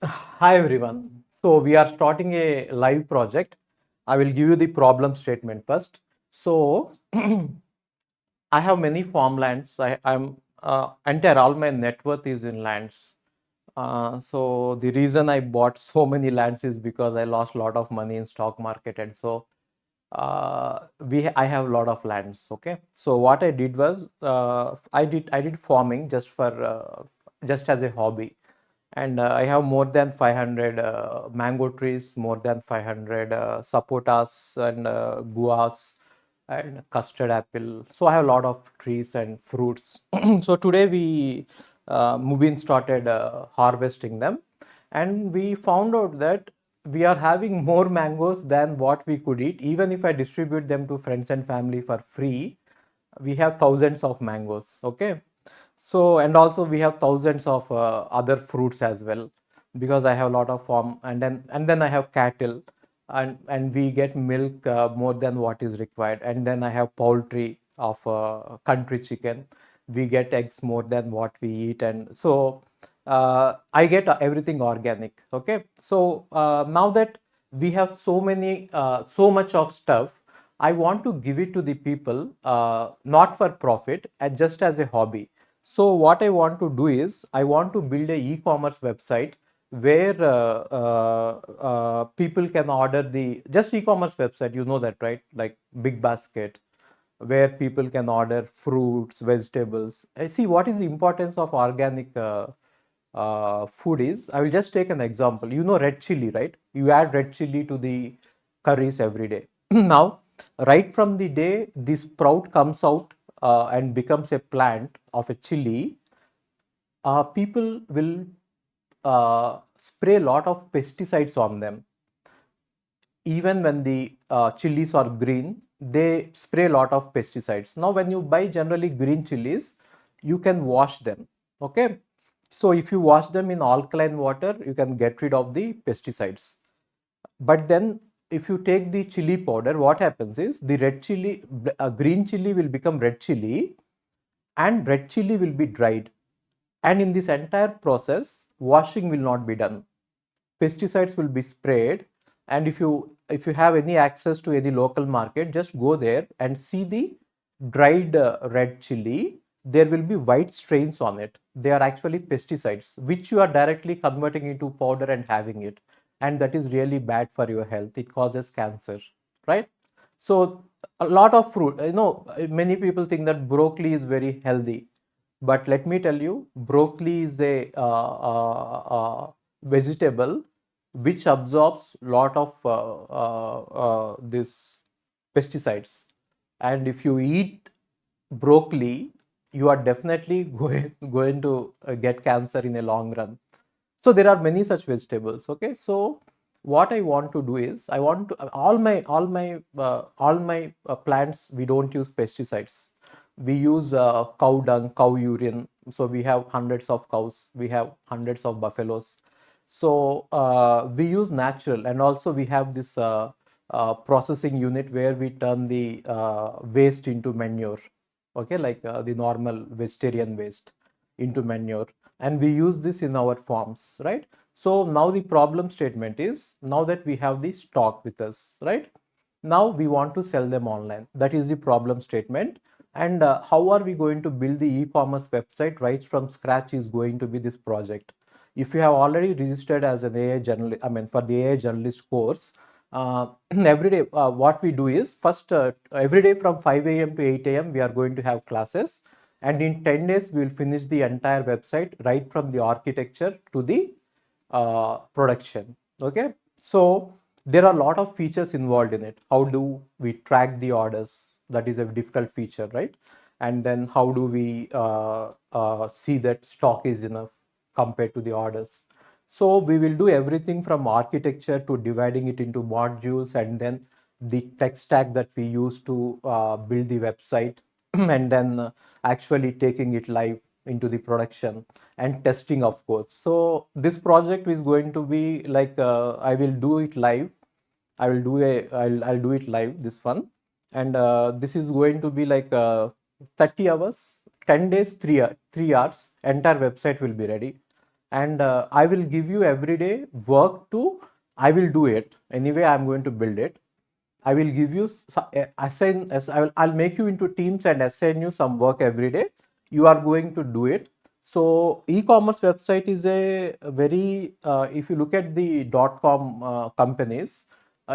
Hi everyone. So we are starting a live project. I will give you the problem statement first. So I have many farmlands. I'm entire all my net worth is in lands. So the reason I bought so many lands is because I lost a lot of money in stock market, and so I have a lot of lands. Okay. So what I did was I did farming just as a hobby, and I have more than 500 mango trees, more than 500 sapotas and guas and custard apple. So I have a lot of trees and fruits. So today Mobeen started harvesting them, and we found out that we are having more mangoes than what we could eat. Even if I distribute them to friends and family for free, we have thousands of mangoes. Okay. So, and also we have thousands of other fruits as well, because I have a lot of farm, and then I have cattle, and we get milk more than what is required, and then I have poultry of country chicken. We get eggs more than what we eat, and so I get everything organic. Okay. So now that we have so much of stuff, I want to give it to the people, not for profit, and just as a hobby. So what I want to do is I want to build a e-commerce website where people can order the just e-commerce website. You know that, right? Like Big Basket, where people can order fruits, vegetables. I see what is the importance of organic food is. I will just take an example. You know red chili, right? You add red chili to the curries every day. Now, right from the day this sprout comes out and becomes a plant of a chili, people will spray a lot of pesticides on them. Even when the chilies are green, they spray a lot of pesticides. Now, when you buy generally green chilies, you can wash them. Okay. So if you wash them in alkaline water, you can get rid of the pesticides. But then if you take the chili powder, what happens is the green chili will become red chili, and red chili will be dried. And in this entire process, washing will not be done. Pesticides will be sprayed. And if you have any access to any local market, just go there and see the dried red chili. There will be white strains on it. They are actually pesticides which you are directly converting into powder and having it, and that is really bad for your health. It causes cancer, right? So a lot of fruit, many people think that broccoli is very healthy, but let me tell you, broccoli is a vegetable which absorbs lot of this pesticides. And if you eat broccoli, you are definitely going to get cancer in a long run. So there are many such vegetables. Okay. So what I want to do is I want to all my plants, we don't use pesticides. We use cow dung, cow urine. So we have hundreds of cows, we have hundreds of buffaloes. So we use natural, and also we have this processing unit where we turn the waste into manure. Okay, like the normal vegetarian waste into manure, and we use this in our farms, right? So now the problem statement is, now that we have the stock with us, right? Now we want to sell them online. That is the problem statement. And how are we going to build the e-commerce website right from scratch is going to be this project. If you have already registered as an AI journalist, I mean for the AI journalist course, every day what we do is first, every day from 5 a.m. to 8 a.m. we are going to have classes, and in 10 days we will finish the entire website right from the architecture to the production. Okay. So there are a lot of features involved in it. How do we track the orders? That is a difficult feature, right? And then how do we see that stock is enough compared to the orders? So we will do everything from architecture to dividing it into modules, and then the tech stack that we use to build the website, and then actually taking it live into the production and testing, of course. So this project is going to be like, I will do it live. I'll do it live, this one. And this is going to be like 30 hours, 10 days, 3 hours, entire website will be ready. and I will give you every day work to, I will do it anyway, I'm going to build it. I will give you I'll make you into teams and assign you some work every day. You are going to do it. So e-commerce website is a very, if you look at the .com companies,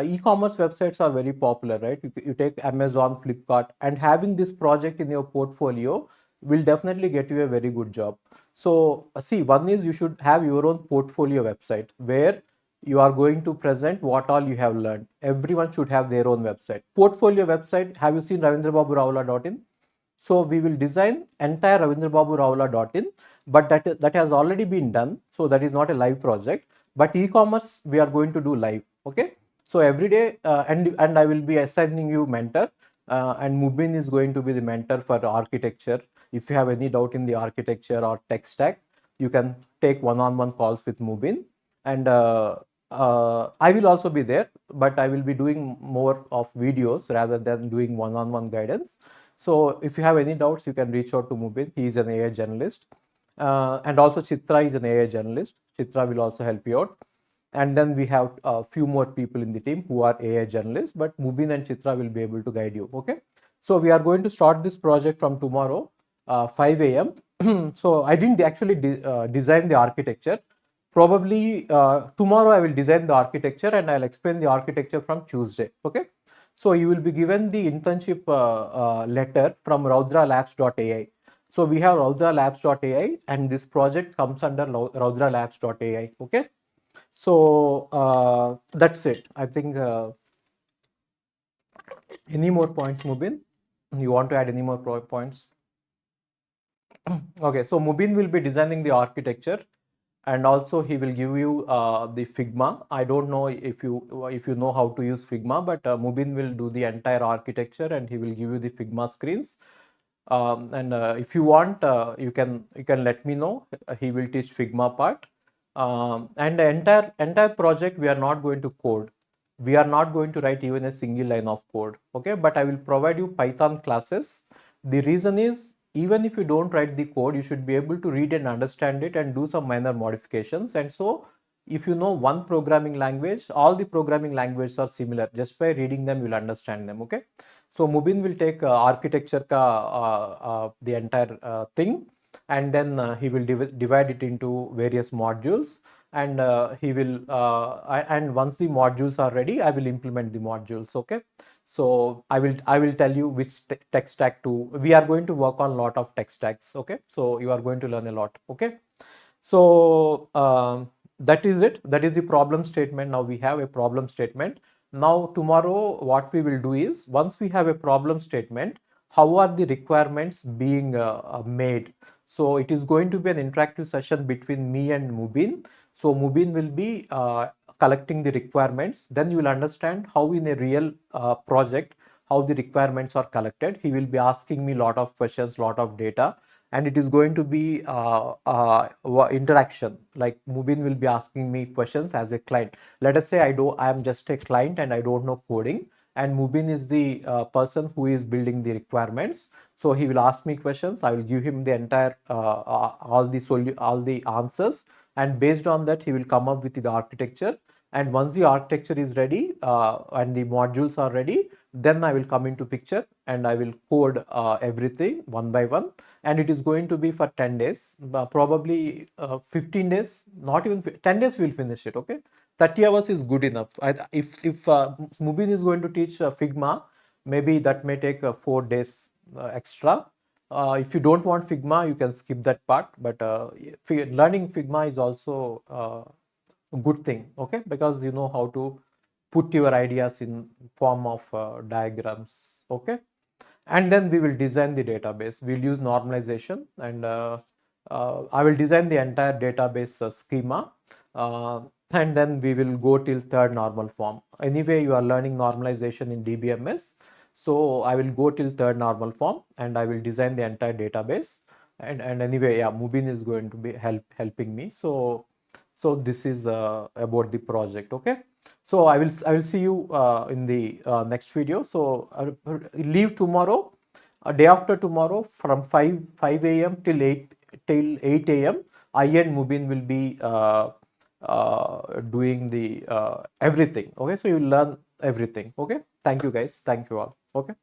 e-commerce websites are very popular, right? You take Amazon, Flipkart, and having this project in your portfolio will definitely get you a very good job. So see, one is you should have your own portfolio website where you are going to present what all you have learned. Everyone should have their own website. Portfolio website, have you seen ravindrababuravula.in? So we will design entire ravindrababuravula.in, but that has already been done. So that is not a live project. But e-commerce we are going to do live. Okay. So every day, and I will be assigning you mentor, and Mobeen is going to be the mentor for architecture. If you have any doubt in the architecture or tech stack, you can take one-on-one calls with Mobeen, and I will also be there, but I will be doing more of videos rather than doing one-on-one guidance. So if you have any doubts, you can reach out to Mobeen. He is an AI journalist, and also Chitra is an AI journalist. Chitra will also help you out. And then we have a few more people in the team who are AI journalists, but Mobeen and Chitra will be able to guide you. Okay. So we are going to start this project from tomorrow, 5 a.m. So I didn't actually design the architecture. Probably tomorrow I will design the architecture and I'll explain the architecture from Tuesday. Okay. So you will be given the internship letter from RaudraLabs.ai. So we have RaudraLabs.ai and this project comes under RaudraLabs.ai. Okay. So that's it. I think any more points, Mobeen? You want to add any more points? Okay, so Mobeen will be designing the architecture, and also he will give you the Figma. I don't know if you know how to use Figma, but Mobeen will do the entire architecture and he will give you the Figma screens. And if you want, you can let me know. He will teach Figma part. And the entire project we are not going to code. We are not going to write even a single line of code. Okay, but I will provide you Python classes. The reason is, even if you don't write the code, you should be able to read and understand it and do some minor modifications. And so if you know one programming language, all the programming languages are similar. Just by reading them, you'll understand them. Okay. So Mobeen will take architecture the entire thing, and then he will divide it into various modules, and he will and once the modules are ready, I will implement the modules. Okay. So I will tell you which tech stack to. We are going to work on a lot of tech stacks. Okay. So you are going to learn a lot. Okay. So that is it. That is the problem statement. Now we have a problem statement. Now tomorrow what we will do is, once we have a problem statement, how are the requirements being made? So it is going to be an interactive session between me and Mobeen. So Mobeen will be collecting the requirements. Then you will understand how in a real project, how the requirements are collected. He will be asking me a lot of questions, lot of data, and it is going to be interaction. Like Mobeen will be asking me questions as a client. Let us say I am just a client and I don't know coding, and Mobeen is the person who is building the requirements. So he will ask me questions. I will give him the entire all the answers, and based on that he will come up with the architecture. And once the architecture is ready and the modules are ready, then I will come into picture and I will code everything one by one. And it is going to be for 10 days, probably 15 days, not even 10 days we'll finish it. Okay. 30 hours is good enough. If Mobeen is going to teach Figma, maybe that may take 4 days extra. If you don't want Figma, you can skip that part. But learning Figma is also a good thing. Okay. Because you know how to put your ideas in form of diagrams. Okay. And then we will design the database. We'll use normalization, and I will design the entire database schema, and then we will go till third normal form. Anyway, you are learning normalization in DBMS, so I will go till third normal form and I will design the entire database. And anyway, yeah, Mobeen is going to be helping me. So this is about the project. Okay. So I will see you in the next video. So leave tomorrow, day after tomorrow, from 5 a.m. till 8 a.m. I and Mobeen will be doing the everything. Okay, so you learn everything. Okay, thank you guys, thank you all. Okay.